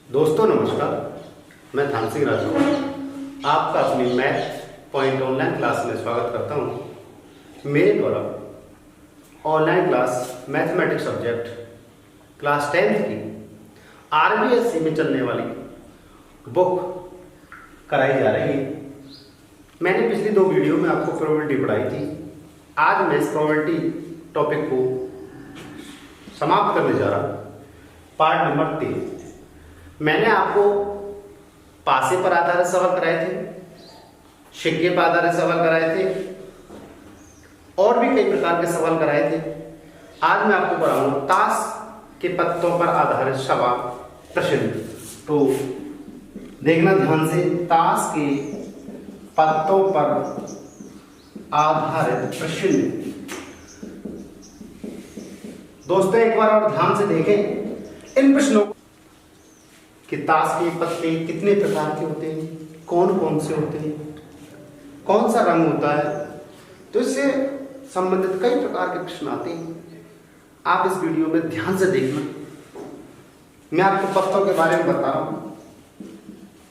दोस्तों नमस्कार, मैं धाम सिंह राजपूत आपका अपनी मैथ पॉइंट ऑनलाइन क्लास में स्वागत करता हूँ। मेरे द्वारा online class mathematics subject class 10th की RBSC में चलने वाली बुक कराई जा रही है। मैंने पिछली 2 वीडियो में आपको प्रोबेबिलिटी पढ़ाई थी। आज मैं इस प्रोबेबिलिटी टॉपिक को समाप्त करने जा रहा हूँ। पार्ट नंबर 3 मैंने आपको पासे पर आधारित सवाल कराए थे, सिक्के पर आधारित सवाल कराए थे और भी कई प्रकार के सवाल कराए थे। आज मैं आपको पढ़ाऊंगा ताश के पत्तों पर आधारित सवाल प्रश्न। तो देखना ध्यान से, ताश के पत्तों पर आधारित प्रश्न। दोस्तों एक बार और ध्यान से देखें इन प्रश्नों कि ताश के पत्ते कितने प्रकार के होते हैं, कौन कौन से होते हैं, कौन सा रंग होता है। तो इससे संबंधित कई प्रकार के प्रश्न आते हैं। आप इस वीडियो में ध्यान से देखना। मैं आपको पत्तों के बारे में बता रहा हूं।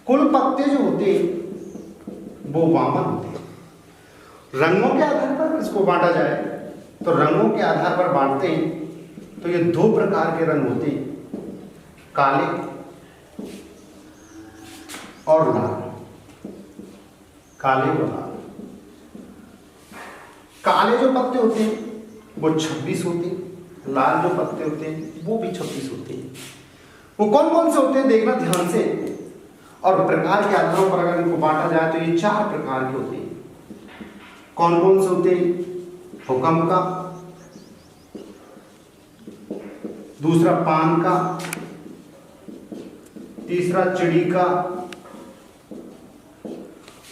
कुल पत्ते जो होते हैं वो 52 होते हैं। रंगों के आधार पर इसको बांटा जाए तो रंगों के आधार पर बांटते हैं तो ये 2 प्रकार के रंग होते हैं, काले और लाल। काले और लाल। काले जो पत्ते होते हैं वो 26 होते हैं, लाल जो पत्ते होते हैं वो भी 26 होते हैं। वो कौन कौन से होते हैं देखना ध्यान से। और प्रकार के आधारों पर अगर इनको बांटा जाए तो ये 4 प्रकार के होते हैं। कौन कौन से होते हैं? हुक्म का, दूसरा पान का, तीसरा चिड़ी का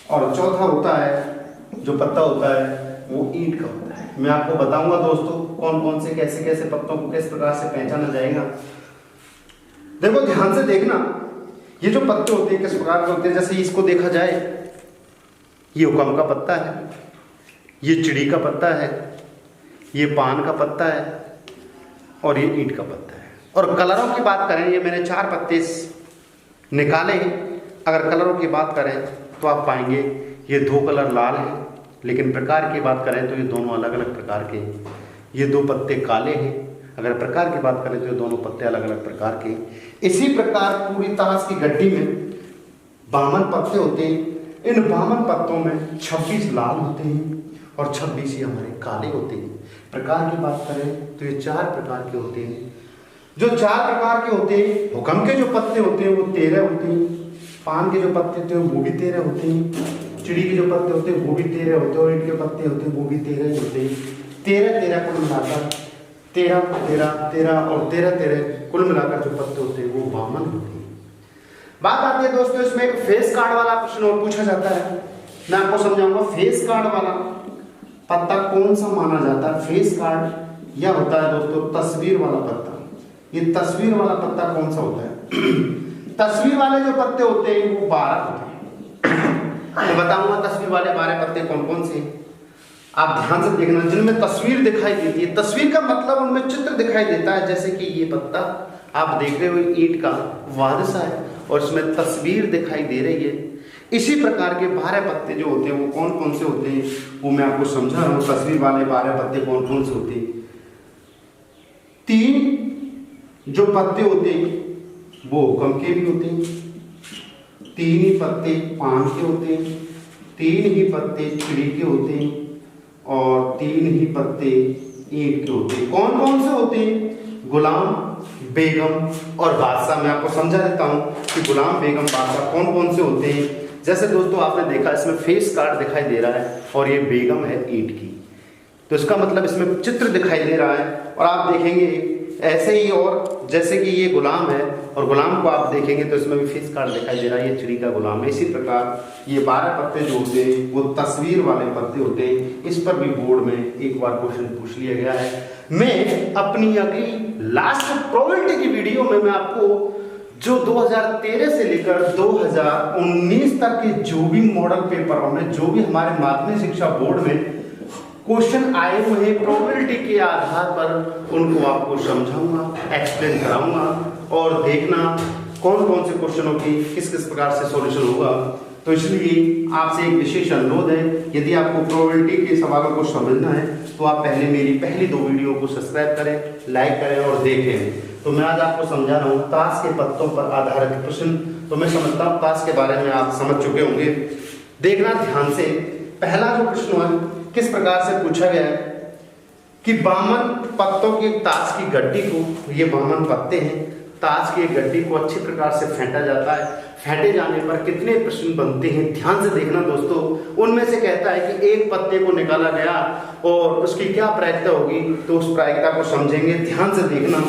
और चौथा होता है जो पत्ता होता है वो ईंट का होता है। मैं आपको बताऊंगा दोस्तों कौन कौन से कैसे कैसे पत्तों को किस प्रकार से पहचाना जाएगा। देखो ध्यान से देखना, ये जो पत्ते होते हैं किस प्रकार के होते हैं। जैसे इसको देखा जाए, ये हुक्म का पत्ता है, ये चिड़ी का पत्ता है, ये पान का पत्ता है और ये ईंट का पत्ता है। और कलरों की बात करें, ये मैंने 4 पत्ते निकाले। अगर कलरों की बात करें तो आप पाएंगे ये 2 कलर लाल हैं, लेकिन प्रकार की बात करें तो ये दोनों अलग अलग प्रकार के हैं। ये 2 पत्ते काले हैं। अगर प्रकार की बात करें तो ये दोनों पत्ते अलग अलग प्रकार के हैं। इसी प्रकार पूरी ताश की गड्डी में 52 पत्ते होते हैं। इन 52 पत्तों में 26 लाल होते हैं और 26 ही हमारे काले होते हैं। प्रकार की बात करें तो ये 4 प्रकार के होते हैं। जो 4 प्रकार के होते हैं, हुक्म के जो पत्ते होते हैं वो 13 होते हैं, पान के जो पत्ते होते हैं वो भी 13 होते हैं, चिड़ी के जो पत्ते होते हैं वो भी 13 होते हैं और ईंट के पत्ते होते हैं वो भी 13 ही होते हैं। 13 कुल मिलाकर 13 और 13 कुल मिलाकर जो पत्ते होते हैं वो 52 होते हैं। बात आती है दोस्तों इसमें एक फेस कार्ड वाला प्रश्न और पूछा जाता है। मैं आपको समझाऊंगा फेस कार्ड वाला पत्ता कौन सा माना जाता है। फेस कार्ड यह होता है दोस्तों तस्वीर वाला पत्ता। ये तस्वीर वाला पत्ता कौन सा होता है? तस्वीर वाले जो पत्ते होते हैं वो 12 होते हैं। मैं बताऊंगा तस्वीर वाले 12 पत्ते कौन कौन से हैं। आप ध्यान से देखना, जिनमें तस्वीर दिखाई देती है। तस्वीर का मतलब उनमें चित्र दिखाई देता है। जैसे कि ये पत्ता आप देख रहे हो ईंट का वादसा है और इसमें तस्वीर दिखाई दे रही है। इसी प्रकार के 12 पत्ते जो होते हैं वो कौन कौन से होते हैं वो मैं आपको समझा रहा हूँ। तस्वीर वाले 12 पत्ते कौन कौन से होते हैं? 3 जो पत्ते होते हैं वो हुक्म के भी होते हैं, 3 ही पत्ते पान के होते हैं, 3 ही पत्ते चिड़ी के होते हैं और 3 ही पत्ते ईंट के होते हैं। कौन कौन से होते हैं? गुलाम, बेगम और बादशाह। मैं आपको समझा देता हूं कि गुलाम, बेगम, बादशाह कौन कौन से होते हैं। जैसे दोस्तों आपने देखा इसमें फेस कार्ड दिखाई दे रहा है और ये बेगम है ईंट की, तो इसका मतलब इसमें चित्र दिखाई दे रहा है। और आप देखेंगे ऐसे ही, और जैसे कि ये गुलाम है और गुलाम को आप देखेंगे तो इसमें भी फेस कार्ड दिखाई दे रहा है, ये चिड़ी का गुलाम है। इसी प्रकार ये 12 पत्ते जो होते हैं वो तस्वीर वाले पत्ते होते हैं। इस पर भी बोर्ड में एक बार क्वेश्चन पूछ लिया गया है। मैं अपनी अगली लास्ट प्रोबेबिलिटी की वीडियो में मैं आपको जो 2013 से लेकर 2019 तक के जो भी मॉडल पेपरों में, जो भी हमारे माध्यमिक शिक्षा बोर्ड में क्वेश्चन आए हुए हैं प्रोबेबिलिटी के आधार पर, उनको आपको समझाऊंगा, एक्सप्लेन कराऊंगा। और देखना कौन कौन से क्वेश्चनों की किस किस प्रकार से सॉल्यूशन होगा। तो इसलिए आपसे एक विशेष अनुरोध है, यदि आपको प्रोबेबिलिटी के सवालों को समझना है तो आप पहले मेरी पहली 2 वीडियो को सब्सक्राइब करें, लाइक करें और देखें। तो मैं आज आपको समझा रहा हूँ ताश के पत्तों पर आधारित प्रश्न। तो मैं समझता हूँ ताश के बारे में आप समझ चुके होंगे। देखना ध्यान से, पहला जो प्रश्न है किस प्रकार से पूछा गया है कि बामन पत्तों के ताश की गड्डी को, ये बामन पत्ते हैं, ताश की गड्डी को अच्छी प्रकार से फेंटा जाता है। फेंटे जाने पर कितने प्रश्न बनते हैं, ध्यान से देखना दोस्तों। उनमें से कहता है कि एक पत्ते को निकाला गया और उसकी क्या प्रायिकता होगी, तो उस प्रायिकता को समझेंगे। ध्यान से देखना,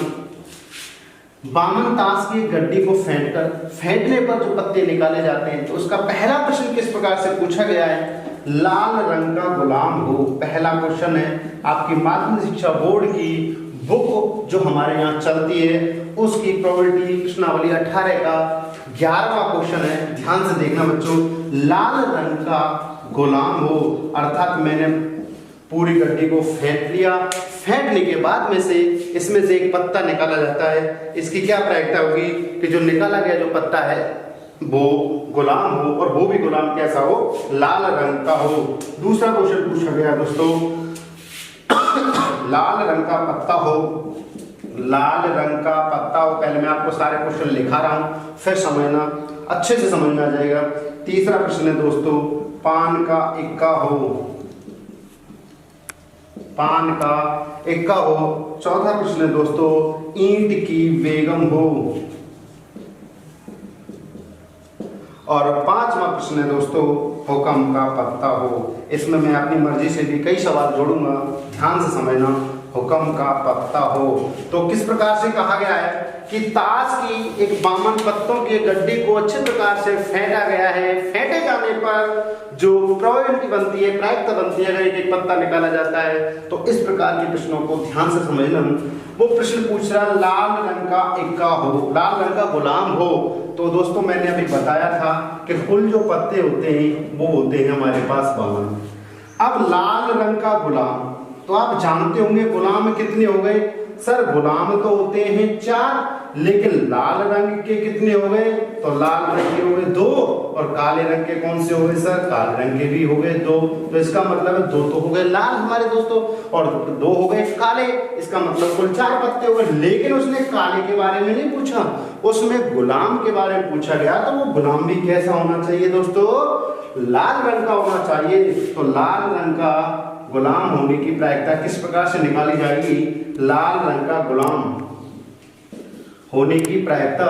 बामन ताश की गड्डी को फेंटने पर जो पत्ते निकाले जाते हैं, तो उसका पहला प्रश्न किस प्रकार से पूछा गया है, लाल रंग का गुलाम हो। पहला क्वेश्चन है आपकी माध्यमिक शिक्षा बोर्ड की बुक जो हमारे यहाँ चलती है उसकी प्रोबेबिलिटी प्रश्नावली 18 का 11वां क्वेश्चन है। ध्यान से देखना बच्चों, लाल रंग का गुलाम हो, अर्थात मैंने पूरी गड्डी को फेंट लिया। फेंटने के बाद में से इसमें से एक पत्ता निकाला जाता है। इसकी क्या प्रायिकता होगी कि जो निकाला गया जो पत्ता है वो गुलाम हो, और वो भी गुलाम कैसा हो, लाल रंग का हो। दूसरा क्वेश्चन पूछा गया दोस्तों, लाल रंग का पत्ता हो, लाल रंग का पत्ता हो। पहले मैं आपको सारे क्वेश्चन लिखा रहा हूं, फिर समझना, अच्छे से समझ में आ जाएगा। तीसरा प्रश्न है दोस्तों, पान का इक्का हो, पान का इक्का हो। चौथा प्रश्न है दोस्तों, ईंट की बेगम हो। और 5वां प्रश्न है दोस्तों, हुक्म का पत्ता हो। इसमें मैं अपनी मर्जी से भी कई सवाल जोड़ूंगा, ध्यान से समझना। हुक्म का पत्ता हो, तो किस प्रकार से कहा गया है कि ताश की एक बामन पत्तों की गड्डी को अच्छे प्रकार से फेंटा गया है। फेंटे जाने पर जो प्रोबेबिलिटी बनती है, प्रायिकता बनती है, अगर एक पत्ता निकाला जाता है, तो इस प्रकार के प्रश्नों को ध्यान से समझना। वो प्रश्न पूछ रहा लाल रंग का इक्का हो, लाल रंग का गुलाम हो। तो दोस्तों मैंने अभी बताया था कि कुल जो पत्ते होते हैं वो होते हैं हमारे पास बामन। अब लाल रंग का गुलाम, तो आप जानते होंगे गुलाम कितने हो गए सर, गुलाम तो होते हैं 4, लेकिन लाल रंग के कितने हो गए, तो लाल रंग के हो गए 2, और काले रंग के कौन से हो गए सर, काले रंग के भी हो गए 2। तो इसका मतलब है 2 तो हो गए लाल हमारे दोस्तों, और 2 हो गए काले। इसका मतलब कुल 4 पत्ते हो गए। लेकिन उसने काले के बारे में नहीं पूछा, उसमें गुलाम के बारे में पूछा गया। तो वो गुलाम भी कैसा होना चाहिए दोस्तों, लाल रंग का होना चाहिए। तो लाल रंग का गुलाम होने की प्रायिकता किस प्रकार से निकाली जाएगी, लाल रंग का गुलाम होने की प्रायिकता।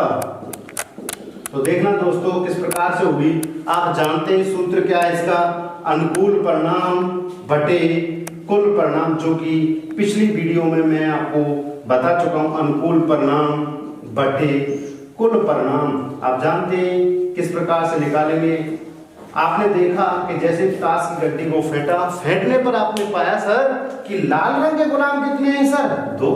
तो देखना दोस्तों किस प्रकार से होगी। आप जानते हैं सूत्र क्या है इसका, अनुकूल परिणाम बटे कुल परिणाम, जो कि पिछली वीडियो में मैं आपको बता चुका हूं। अनुकूल परिणाम बटे कुल परिणाम आप जानते हैं किस प्रकार से निकालेंगे। आपने देखा कि जैसे ताश की गड्डी को फेंटा, फेंटने पर आपने पाया सर कि लाल रंग के गुलाम कितने हैं सर, 2,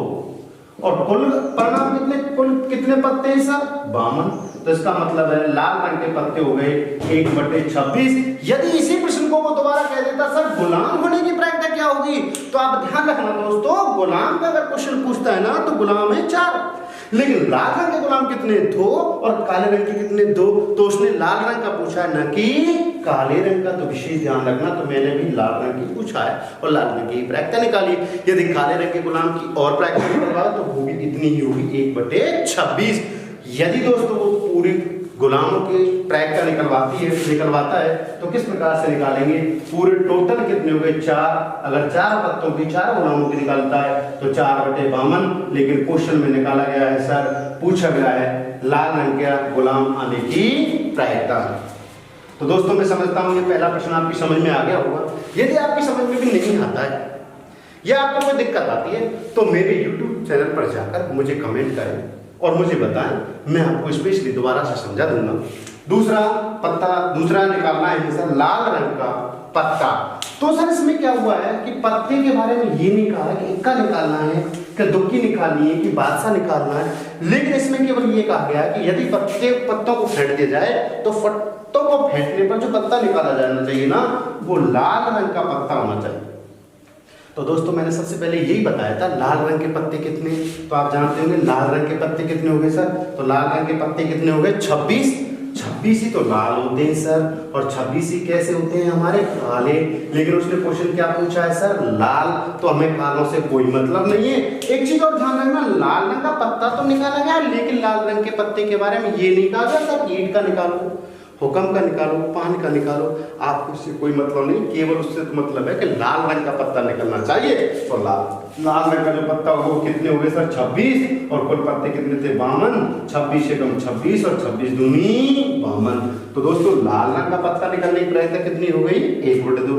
और कुल परिणाम कितने, कुल कितने पत्ते हैं सर, 52। तो इसका मतलब है लाल रंग के पत्ते हो गए 1/26। यदि इसी प्रश्न को वो दोबारा कह देता सर गुलाम होने की प्रायिकता क्या होगी, तो आप ध्यान रखना दोस्तों, गुलाम का अगर क्वेश्चन पूछता है ना तो गुलाम है 4, लेकिन लाल रंग के गुलाम कितने, 2, और काले रंग के कितने, 2। तो उसने लाल रंग का पूछा है, न कि काले रंग का। तो विशेष ध्यान रखना, तो मैंने भी लाल रंग की पूछा है और लाल रंग की प्रायिकता निकाली। यदि काले रंग के गुलाम की और प्रायिकता निकाला तो वो भी इतनी ही होगी, 1/26। यदि दोस्तों वो पूरी गुलामों की प्रायिकता निकलवाता है तो किस प्रकार से निकालेंगे, पूरे टोटल कितने हो गए, 4। अगर 4 पत्तों की 4 गुलामों की निकालता है तो 4/52। लेकिन क्वेश्चन में निकाला गया है सर, पूछा गया है लाल रंग का गुलाम आने की प्रायिकता। तो दोस्तों मैं समझता हूँ ये पहला प्रश्न आपकी समझ में आ गया होगा। यदि आपकी समझ में भी नहीं आता है या आपको कोई दिक्कत आती है तो मेरे YouTube चैनल पर जाकर मुझे कमेंट करें और मुझे बताएं, मैं आपको स्पेशली दोबारा से समझा दूंगा। दूसरा निकालना है सर लाल रंग का पत्ता। तो सर इसमें क्या हुआ है कि पत्ते के बारे में ये नहीं कहा कि इक्का निकालना है, कि दुक्की निकालनी है, कि बादशाह निकालना है, लेकिन इसमें केवल ये कहा गया कि यदि पत्तों को फेंट दिया जाए तो पत्तों को फेंटने पर जो पत्ता निकाला जाना चाहिए ना, वो लाल रंग का पत्ता होना चाहिए। तो दोस्तों मैंने सबसे पहले यही बताया था लाल रंग के पत्ते कितने, तो आप जानते होंगे लाल रंग के पत्ते कितने हो गए सर, तो लाल रंग के पत्ते कितने हो गए 26। 26 ही तो लाल होते हैं सर, और 26 ही कैसे होते हैं हमारे काले। लेकिन उसने क्वेश्चन क्या पूछा है सर, लाल, तो हमें कालों से कोई मतलब नहीं है। एक चीज और ध्यान रखना, लाल रंग का पत्ता तो निकाला गया लेकिन लाल रंग के पत्ते के बारे में ये नहीं कहा गया सर ईंट का निकालो, हुक्म का निकालो, पान का निकालो, आपको इससे कोई मतलब नहीं, केवल उससे तो मतलब है कि लाल रंग का पत्ता निकलना चाहिए। तो लाल रंग का जो पत्ता हो वो कितने हो गए सर 26, और कुल पत्ते कितने थे 52। 26 एकम 26 और 26 दूनी 52। तो दोस्तों लाल रंग का पत्ता निकलने की प्रयत्न कितनी हो गई 1/2।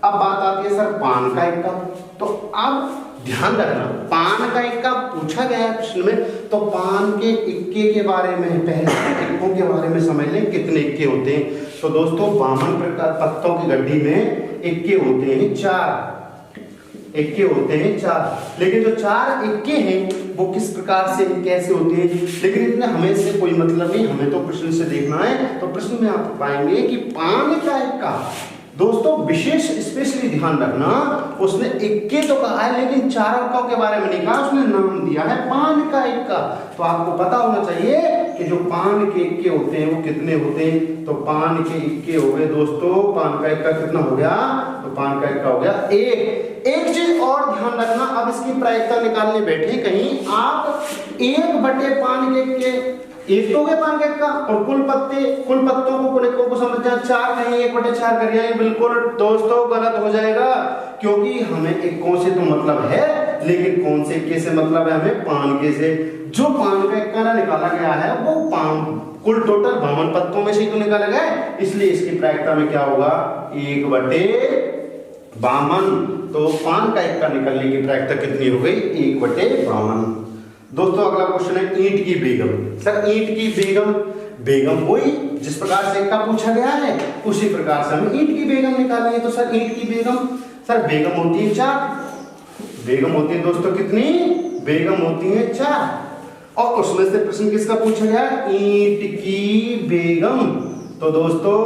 अब बात आती है सर पान का इक्का, तो अब ध्यान रखना पान का इक्का पूछा गया है प्रश्न में, तो पान के इक्के के बारे में पहले इक्कों के बारे में समझ लें कितने इक्के होते हैं। तो दोस्तों 52 प्रकार पत्तों की गड्डी में इक्के होते हैं 4, इक्के होते हैं 4। लेकिन जो 4 इक्के हैं वो किस प्रकार से कैसे होते हैं, लेकिन इतना हमें इससे कोई मतलब नहीं, हमें तो प्रश्न से देखना है। तो प्रश्न में आप पाएंगे कि पान का इक्का, दोस्तों विशेष स्पेशली ध्यान रखना, उसने इक्के तो कहा है लेकिन 4 अंकों के बारे में नहीं कहा, उसने नाम दिया है पान का इक्का। तो आपको पता होना चाहिए कि जो पान के इक्के होते हैं वो कितने होते हैं। तो पान के इक्के हो गए दोस्तों, पान का इक्का कितना हो गया, तो पान का इक्का हो गया 1। एक चीज और ध्यान रखना, अब इसकी प्रायिकता निकालने बैठे कहीं आप 1/5 के इक्के, एक तो हो गया पान का इक्का, और कुल पत्तों को कुल इक्कों को समझ जाए 4 कहीं 1/4 करिए, बिल्कुल दोस्तों गलत हो जाएगा, क्योंकि हमें इक्कों से तो मतलब है लेकिन कौन से इक्के से मतलब है, हमें पान के से। जो पान का इक्का ना निकाला गया है वो पान कुल टोटल 52 पत्तों में से ही तो निकाला गया है, इसलिए इसकी प्रायिकता में क्या होगा 1/52। तो पान का इक्का निकलने की प्रायिकता कितनी हो गई 1/52। दोस्तों अगला क्वेश्चन है ईंट की बेगम। सर ईंट की बेगम वही जिस प्रकार से इक्का पूछा गया है उसी प्रकार से हमें ईंट की बेगम निकालनी है। तो सर ईंट की बेगम, सर बेगम होती है 4, बेगम होती है दोस्तों कितनी, बेगम होती है 4, और उसमें से प्रश्न किसका पूछा गया ईंट की बेगम। तो दोस्तों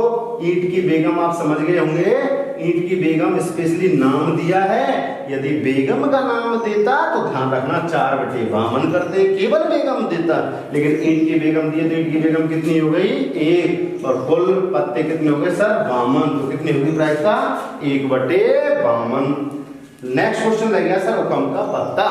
ईंट की बेगम आप समझ गए होंगे, ईंट की बेगम स्पेशली नाम दिया है, यदि बेगम का नाम देता तो ध्यान रखना 4/52 करते, केवल बेगम देता, लेकिन ईंट की बेगम दिए तो ईंट की बेगम कितनी हो गई 1, और कुल पत्ते कितने हो गए सर 52, तो कितनी होगी प्रायिकता 1/52। नेक्स्ट क्वेश्चन लग गया सर हुक्म का पत्ता।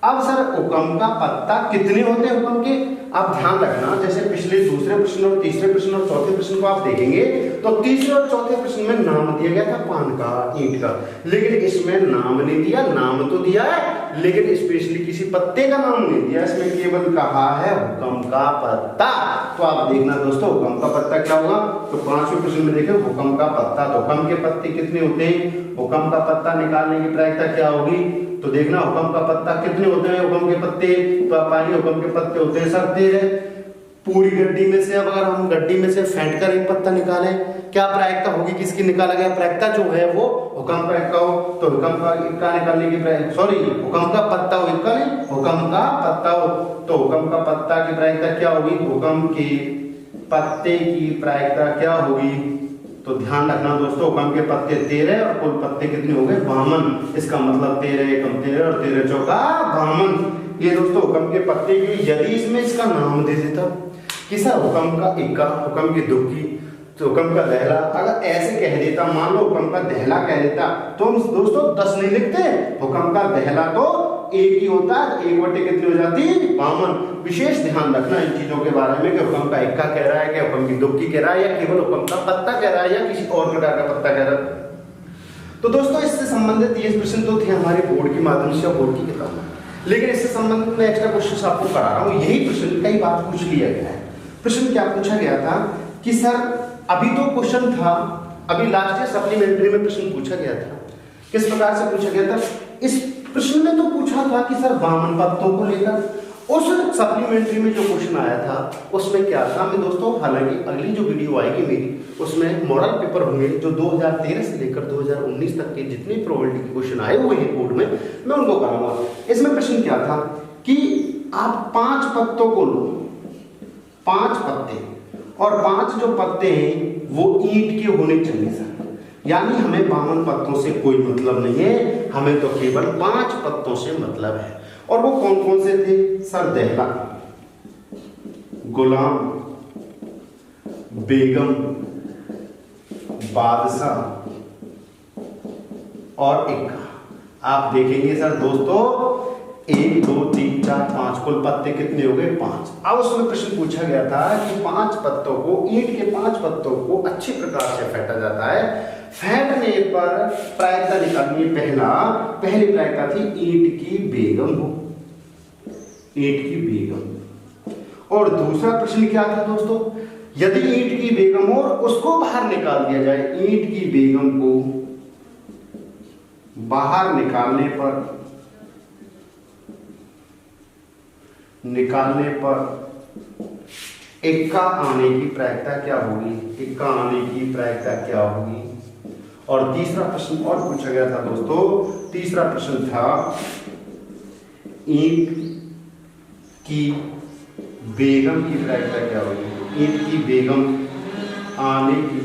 अब सर हुक्म का पत्ता कितने होते हैं हुक्म के, आप ध्यान रखना, जैसे पिछले दूसरे प्रश्न और तीसरे प्रश्न और चौथे प्रश्न को आप देखेंगे तो तीसरे और चौथे प्रश्न में नाम दिया गया था पान का, ईंट का, लेकिन इसमें नाम नहीं दिया, नाम तो दिया है लेकिन स्पेशली किसी पत्ते का नाम नहीं दिया, इसमें केवल कहा है हुक्म का पत्ता। तो आप देखना दोस्तों हुक्म का पत्ता क्या होगा, तो 5वें प्रश्न में देखें हुक्म का पत्ता, तो हुक्म के पत्ते कितने होते हैं, हुक्म का पत्ता निकालने की प्रायिकता क्या होगी, तो देखना हुक्म का पत्ता कितने होते हैं हुक्म के पत्ते, तो आप पाएंगे हुक्म के पत्ते होते हैं सर 13। पूरी गड्डी में से अब अगर हम गड्डी में से फेंट कर एक पत्ता निकालें, क्या प्रायिकता होगी, किसकी निकाला गया, प्रायिकता जो है वो हुक्म का इक्का हो, तो हुक्म का इक्का निकालने की हुक्म का पत्ता हो, इक्का नहीं, हुक्म का पत्ता हो, तो हुक्म का पत्ता की प्रायिकता क्या होगी, हुक्म के पत्ते की प्रायिकता क्या होगी, तो ध्यान रखना दोस्तों हुक्म के पत्ते 13 और कुल पत्ते कितने हो गए 52, इसका मतलब 13 एकम 13 और 13 चौका 52। ये दोस्तों हुक्म के पत्ते की, यदि इसमें इसका नाम दे देता कि सर हुक्म का इक्का, हुक्म की दुक्की, तो हुक्म का दहला, अगर ऐसे कह देता, मान लो हुक्म का दहला कह देता, तो हम दोस्तों 10 नहीं लिखते, हुक्म का दहला तो एक ही होता है, 1/, कितनी हो जाती 52। विशेष ध्यान रखना इन चीजों के बारे में कि हुक्म का इक्का कह रहा है, कि हुक्म की दुक्की कह रहा है, या केवल हुक्म का पत्ता कह रहा है, या किसी और प्रकार का पत्ता कह रहा है। तो दोस्तों इससे संबंधित ये प्रश्न तो थे हमारे बोर्ड की माध्यम से, बोर्ड की किताब में, लेकिन इससे संबंधित मैं एक्स्ट्रा क्वेश्चन आपको करा रहा हूँ। यही प्रश्न कई बार पूछ लिया गया है। प्रश्न क्या पूछा गया था कि सर अभी तो क्वेश्चन था, अभी लास्ट ईयर सप्लीमेंट्री में प्रश्न पूछा गया था, किस प्रकार से पूछा गया था, इस प्रश्न में तो पूछा था कि सर 52 पत्तों को लेकर, उस सप्लीमेंट्री में जो क्वेश्चन आया था उसमें क्या था, मैं दोस्तों हालांकि अगली जो वीडियो आएगी मेरी उसमें मॉडल पेपर होंगे जो 2013 से लेकर 2019 तक के जितने प्रोबेबिलिटी के क्वेश्चन आए हुए हैं बोर्ड में, मैं उनको कराऊंगा। इसमें प्रश्न क्या था कि आप 5 पत्तों को लो, 5 पत्ते, और 5 जो पत्ते हैं वो ईंट के होने चाहिए सर, यानी हमें 52 पत्तों से कोई मतलब नहीं है, हमें तो केवल 5 पत्तों से मतलब है। और वो कौन कौन से थे सर? दहला, गुलाम, बेगम, बादशाह और इक्का। आप देखेंगे सर दोस्तों 1 2 3 4 5 कुल पत्ते कितने हो गए? 5। अब उसमें प्रश्न पूछा गया था कि 5 पत्तों को, ईंट के 5 पत्तों को अच्छी प्रकार से फेंटा जाता है। फेंटने पर प्रायिकता निकालनी है। पहली प्रायिकता थी ईंट की बेगम हो, ईंट की बेगम। और दूसरा प्रश्न क्या था दोस्तों? यदि ईंट की बेगम हो और उसको बाहर निकाल दिया जाए, ईंट की बेगम को बाहर निकालने पर इक्का आने की प्रायिकता क्या होगी? इक्का आने की प्रायिकता क्या होगी? और तीसरा प्रश्न और पूछा गया था दोस्तों। तीसरा प्रश्न था ईंट की बेगम की प्रायिकता क्या होगी? ईंट की बेगम आने की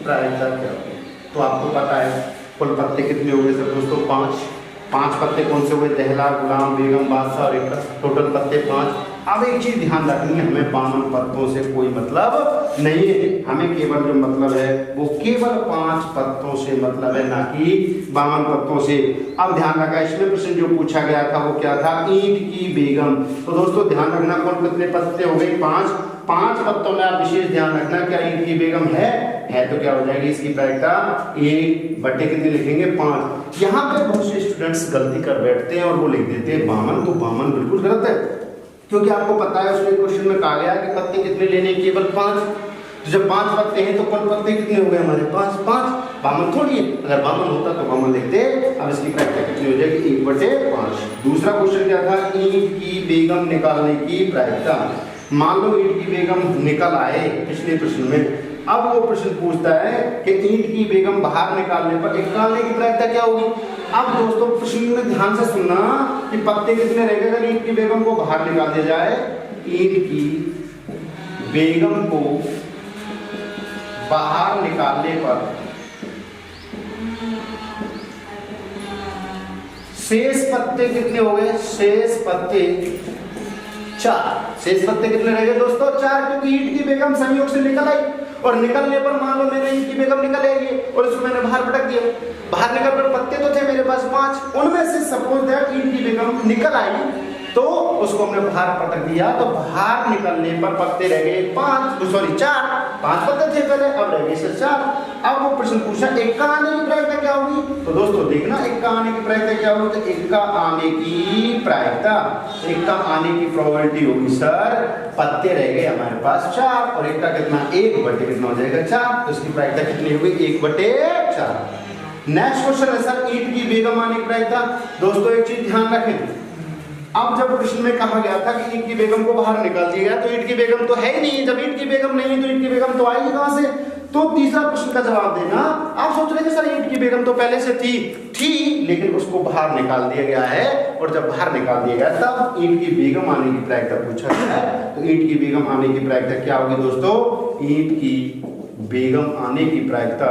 प्रायिकता क्या होगी? तो आपको पता है कुल पत्ते कितने हो गए सर दोस्तों? 5 पत्ते कौन से हुए? दहला, गुलाम, बेगम, बादशाह और इक्का। टोटल पत्ते 5। अब एक चीज ध्यान रखनी है, हमें 52 पत्तों से कोई मतलब नहीं है। हमें केवल जो मतलब है वो केवल 5 पत्तों से मतलब है, ना कि 52 पत्तों से। अब ध्यान रखा, इसमें प्रश्न जो पूछा गया था वो क्या था? ईंट की बेगम। तो दोस्तों ध्यान रखना कौन कितने पत्ते हो गए? 5 पत्तों में आप विशेष ध्यान रखना, क्या ईंट की बेगम है तो क्या हो जाएगी इसकी प्रायिकता? 1 कितने लिखेंगे? 5। यहाँ पे बहुत से स्टूडेंट्स गलती कर बैठते हैं और वो लिख देते हैं 52। तो 52 बिल्कुल गलत है, क्योंकि आपको पता है उसमें क्वेश्चन में कहा गया कि पत्ते कितने लेने? केवल 5। तो जब 5 पत्ते हैं तो कुल पत्ते कितने हो गए हमारे? 5। 52 थोड़ी है, अगर 52 होता तो 52 लिखते। अब इसकी प्रायिकता कितनी हो जाएगी? 1/5। दूसरा क्वेश्चन क्या था? ईंट की बेगम निकालने की प्रायिकता। मान लो ईंट की बेगम निकल आए पिछले प्रश्न में। अब वो प्रश्न पूछता है कि ईंट की बेगम बाहर निकालने पर इक्का आने की प्रायिकता क्या होगी? अब दोस्तों प्रश्न में ध्यान से सुनना कि पत्ते कितने रहेंगे अगर ईंट की बेगम को बाहर निकाल दिया जाए। ईंट की बेगम को बाहर निकालने पर शेष पत्ते कितने हो गए? शेष पत्ते 4। शेष पत्ते कितने रह गए दोस्तों? 4, क्योंकि ईंट की बेगम संयोग से निकल आई और निकलने पर मान लो मैंने ईंट की बेगम निकल आई और इसको मैंने बाहर पटक दिया। बाहर निकल पर पत्ते तो थे मेरे पास 5, उनमें से सपोज दैट ईंट की बेगम निकल आई तो उसको हमने बाहर पटक दिया, तो बाहर निकलने पर पत्ते रह गए 4। 5 पत्ते थे पहले, अब रह गए सिर्फ 4। अब वो प्रश्न पूछा इक्का आने की प्रायिकता क्या होगी? तो दोस्तों देखना इक्का आने की प्रायिकता क्या होगी? तो इक्का आने की प्रायिकता, इक्का आने की प्रोबेबिलिटी होगी सर, पत्ते रह गए हमारे पास 4 और इक्का कितना? 1 कितना हो जाएगा? 4। तो इसकी प्रायिकता कितनी होगी? 1/4। नेक्स्ट क्वेश्चन है सर ईंट की बेगम आने की प्रायिकता। दोस्तों एक चीज ध्यान रखें, अब जब प्रश्न में कहा गया था कि ईंट की बेगम को बाहर निकाल दिया गया तो ईंट की बेगम तो है ही नहीं। जब ईंट की बेगम नहीं है तो ईंट की बेगम तो आएगी कहां से? तो तीसरा प्रश्न का जवाब देना। आप सोच रहे थे सर ईंट की बेगम तो पहले से थी लेकिन उसको बाहर निकाल दिया गया है, और जब बाहर निकाल दिया गया तब ईंट की बेगम आने की प्रायिकता पूछा गया है। तो ईंट की बेगम आने की प्रायिकता क्या होगी दोस्तों? ईंट की बेगम आने की प्रायिकता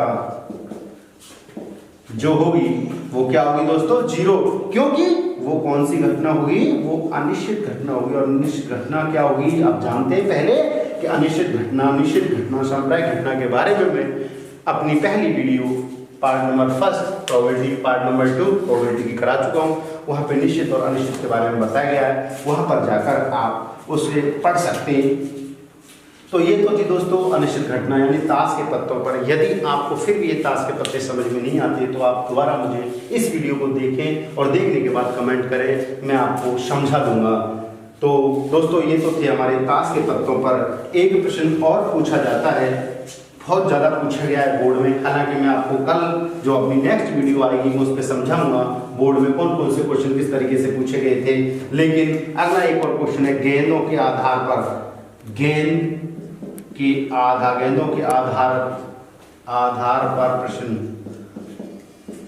जो होगी वो क्या होगी दोस्तों? 0, क्योंकि वो कौन सी घटना होगी? वो अनिश्चित घटना होगी। और अनिश्चित घटना क्या होगी? आप जानते हैं पहले कि अनिश्चित घटना साम्प्रायिक घटना के बारे में मैं अपनी पहली video part number 1 probability, part number 2 probability की करा चुका हूँ। वहाँ पे निश्चित और अनिश्चित के बारे में बताया गया है, वहाँ पर जाकर आप उसे पढ़ सकते हैं। तो ये तो थी दोस्तों अनिश्चित घटना यानी ताश के पत्तों पर। यदि आपको फिर भी ये ताश के पत्ते समझ में नहीं आते तो आप दोबारा मुझे इस वीडियो को देखें और देखने के बाद कमेंट करें, मैं आपको समझा दूंगा। तो दोस्तों ये तो थे हमारे ताश के पत्तों पर। एक प्रश्न और पूछा जाता है, बहुत ज़्यादा पूछा गया है बोर्ड में, हालांकि मैं आपको कल जो अपनी नेक्स्ट वीडियो आएगी मैं उस पर समझाऊंगा बोर्ड में कौन कौन से क्वेश्चन किस तरीके से पूछे गए थे। लेकिन अगला एक और क्वेश्चन है गेंदों के आधार पर, गेंदों के आधार पर प्रश्न।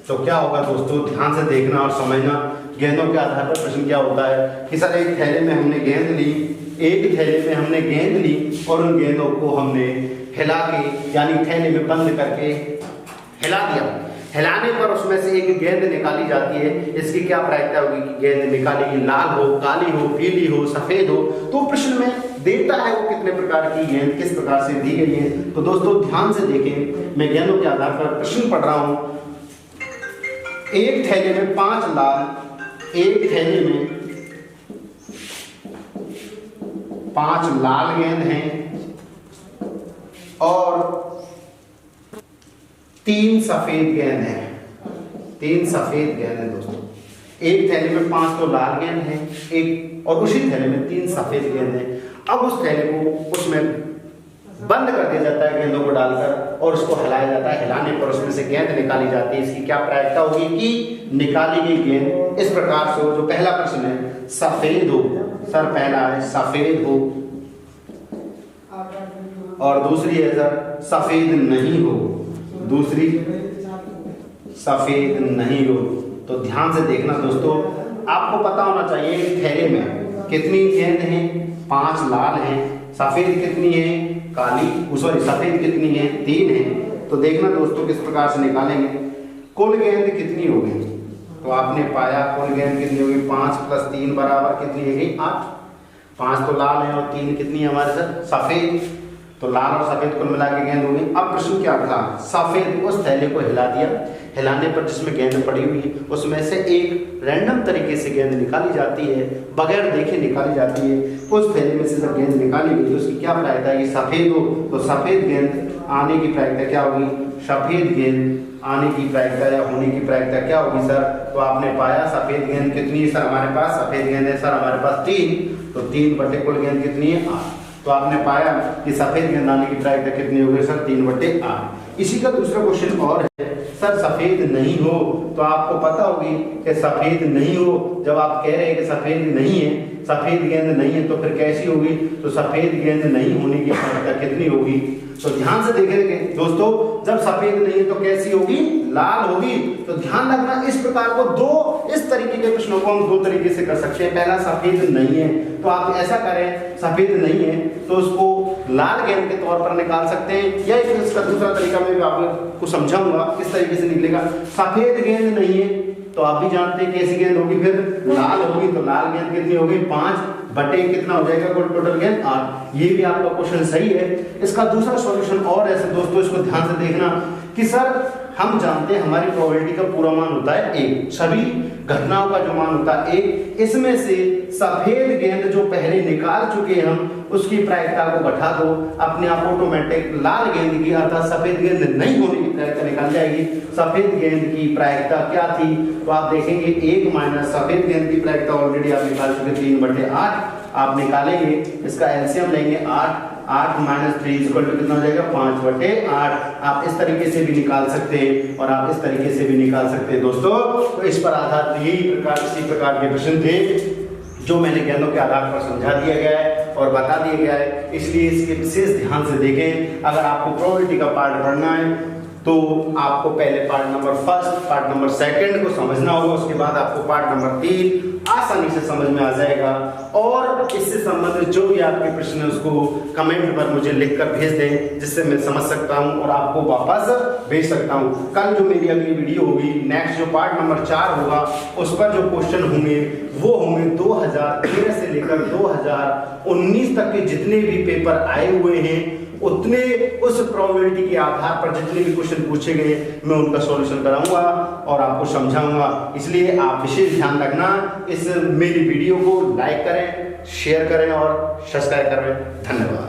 तो क्या होगा दोस्तों, ध्यान से देखना और समझना। गेंदों के आधार पर प्रश्न क्या होता है कि सर एक थैले में हमने गेंद ली, और उन गेंदों को हमने हिला के यानी थैले में बंद करके हिला दिया, हिलाने पर उसमें से एक गेंद निकाली जाती है। इसकी क्या प्रायिकता होगी कि गेंद निकाली गई लाल हो, काली हो, पीली हो, सफेद हो। तो प्रश्न में देता है वो कितने प्रकार की गेंद किस प्रकार से दी गई है। तो दोस्तों ध्यान से देखें, मैं गेंदों के आधार पर प्रश्न पढ़ रहा हूं। एक थैले में 5 लाल, एक थैले में 5 लाल गेंद हैं और 3 सफेद गेंद हैं। 3 सफेद गेंद हैं दोस्तों। एक थैले में 5 तो लाल गेंद हैं, एक और उसी थैले में 3 सफेद गेंद हैं। अब उस थैले को उसमें बंद कर दिया जाता है गेंदों को डालकर और उसको हिलाया जाता है। हिलाने पर उसमें से गेंद निकाली जाती है। इसकी क्या प्रायिकता होगी कि निकाली गई गेंद इस प्रकार से हो। जो पहला प्रश्न है सफेद हो, सर पहला है सफेद हो और दूसरी है सर सफेद नहीं हो, दूसरी सफेद नहीं हो। तो ध्यान से देखना दोस्तों, आपको पता होना चाहिए थैले में कितनी गेंद हैं, 5 लाल हैं, सफेद कितनी है, काली सॉरी सफेद कितनी है, 3 है। तो देखना दोस्तों किस प्रकार से निकालेंगे। कुल गेंद कितनी होगी, तो आपने पाया कुल गेंद कितनी होगी, 5 + 3 बराबर कितनी है गई 8। 5 तो लाल है और 3 कितनी है हमारे साथ सफेद, तो लाल और सफेद कुल मिला के गेंद होगी। अब प्रश्न क्या था, सफेद उस थैले को हिला दिया, हिलाने पर जिसमें गेंद पड़ी हुई है उसमें से एक रैंडम तरीके से गेंद निकाली जाती है, बगैर देखे निकाली जाती है। उस थैले में से जब गेंद निकाली गई तो उसकी क्या प्रायिकता है, सफेद हो तो सफेद गेंद आने की प्रायिकता क्या होगी, सफेद गेंद आने की प्रायिकता या होने की प्रायिकता क्या होगी सर। तो आपने पाया सफेद गेंद कितनी है सर हमारे पास, सफेद गेंद है सर हमारे पास 3, तो 3 बटे कुल गेंद कितनी है 8। तो आपने पाया कि सफेद गेंद आने की प्रायिकता कितनी होगी सर 3/8। इसी का दूसरा क्वेश्चन और है सर सफेद नहीं हो, तो आपको पता होगी कि सफेद नहीं हो, जब आप कह रहे हैं कि सफेद नहीं है, सफेद गेंद नहीं है तो फिर कैसी होगी, तो सफेद गेंद नहीं होने की प्रायिकता कितनी होगी। तो ध्यान से देखेंगे दोस्तों, जब सफेद नहीं है तो कैसी होगी, लाल होगी। तो ध्यान रखना इस प्रकार को इस तरीके के प्रश्नों को हम 2 तरीके से कर सकते हैं। पहला सफेद नहीं है तो आप ऐसा करें, सफेद नहीं है तो उसको लाल गेंद के तौर पर निकाल सकते हैं, या इसका दूसरा तरीका मैं भी आपको समझाऊंगा किस तरीके से निकलेगा। सफेद गेंद नहीं है तो आप भी जानते हैं कैसी गेंद होगी, फिर लाल होगी, तो लाल गेंद कितनी होगी 5 बटे कितना हो जाएगा कुल टोटल गेंद 8। ये भी आपका क्वेश्चन सही है। इसका दूसरा सॉल्यूशन और ऐसे दोस्तों, इसको ध्यान से देखना कि सर हम जानते हैं हमारी प्रोबेबिलिटी का पूरा मान होता है 1, सभी घटनाओं का जो मान होता है 1, इसमें से सफेद गेंद जो पहले निकाल चुके हैं हम उसकी प्रायिकता को घटा दो, अपने आप ऑटोमेटिक लाल गेंद की अर्थात सफेद गेंद नहीं होने की प्रायिकता निकाल जाएगी। सफेद गेंद की प्रायिकता क्या थी, तो आप देखेंगे 1 माइनस सफेद गेंद की प्रायिकता ऑलरेडी आप निकाल चुके 3/8। आप निकालेंगे, इसका एलसीएम लेंगे 8 माइनस 3 कितना हो जाएगा 5/8। आप इस तरीके से भी निकाल सकते हैं और आप इस तरीके से भी निकाल सकते हैं दोस्तों। तो इस पर आधारित इसी प्रकार के प्रश्न थे जो मैंने गेंदों के आधार पर समझा दिया गया है और बता दिया गया है, इसलिए इसके विशेष ध्यान से देखें। अगर आपको प्रोबेबिलिटी का पार्ट पढ़ना है तो आपको पहले पार्ट नंबर 1, पार्ट नंबर 2 को समझना होगा, उसके बाद आपको पार्ट नंबर 3 आसानी से समझ में आ जाएगा। और इससे संबंधित जो भी आपके प्रश्न है उसको कमेंट पर मुझे लिखकर भेज दें, जिससे मैं समझ सकता हूं और आपको वापस भेज सकता हूं। कल जो मेरी अगली वीडियो होगी, नेक्स्ट जो पार्ट नंबर 4 होगा, उस पर जो क्वेश्चन होंगे वो होंगे 2013 से लेकर 2019 तक के जितने भी पेपर आए हुए हैं, उतने उस प्रोबेबिलिटी के आधार पर जितने भी क्वेश्चन पूछे गए मैं उनका सॉल्यूशन कराऊंगा और आपको समझाऊंगा। इसलिए आप विशेष ध्यान रखना, इस मेरी वीडियो को लाइक करें, शेयर करें और सब्सक्राइब करें। धन्यवाद।